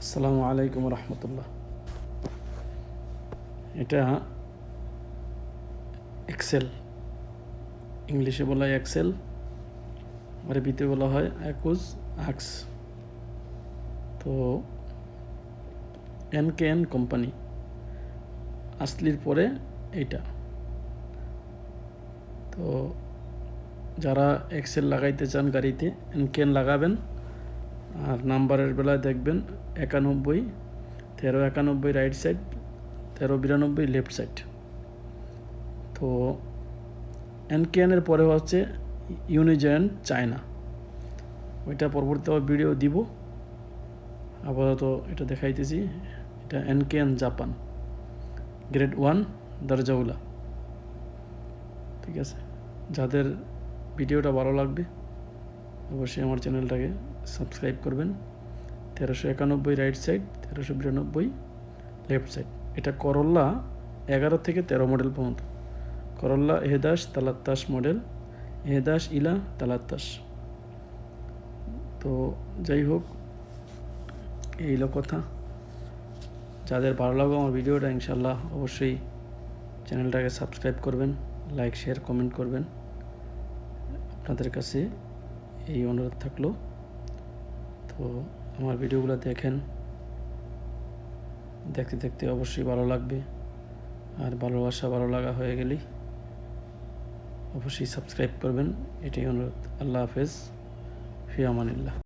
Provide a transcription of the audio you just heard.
আসসালামু আলাইকুম রহমতুল্লাহ। এটা এক্সেল, ইংলিশে বলা হয় এক্সেল, আরবিতে বলা হয় অ্যাকুজ আক্স। তো এনকেএন কোম্পানি আসলির পরে এইটা। তো যারা এক্সেল লাগাইতে চান গাড়িতে এনকেএন লাগাবেন। আর নাম্বারের বেলায় দেখবেন 91, 1391 রাইট সাইড, 1392 লেফট সাইড। তো এনকেএনের পরে হচ্ছে ইউনিজয়েন্ট চায়না, ওইটা পরবর্তী ভিডিও দিব। আপাতত এটা দেখাইতেছি। এটা এনকেএন জাপান, গ্রেড 1 দরজাউলা। ঠিক আছে, যাদের ভিডিওটা ভালো লাগবে অবশ্যই আমার চ্যানেলটাকে সাবস্ক্রাইব করবেন। 1391 রাইট সাইড, 1392 লেফট সাইড। এটা করল্লা 11 থেকে 13 মডেল পর্যন্ত। করল্লা 11 মডেল, 11 তো যাই হোক, এই কথা। যাদের ভালো লাগবে আমার ভিডিওটা, ইনশাল্লাহ অবশ্যই চ্যানেলটাকে সাবস্ক্রাইব করবেন, লাইক শেয়ার কমেন্ট করবেন। আপনাদের কাছে এই অনুরোধ থাকলো। তো আমার ভিডিওগুলো দেখেন, দেখতে দেখতে অবশ্যই ভালো লাগবে। আর ভালোবাসা ভালো লাগা হয়ে গেলেই অবশ্যই সাবস্ক্রাইব করবেন, এটাই অনুরোধ। আল্লাহ হাফেজ, ফি আমানিল্লাহ।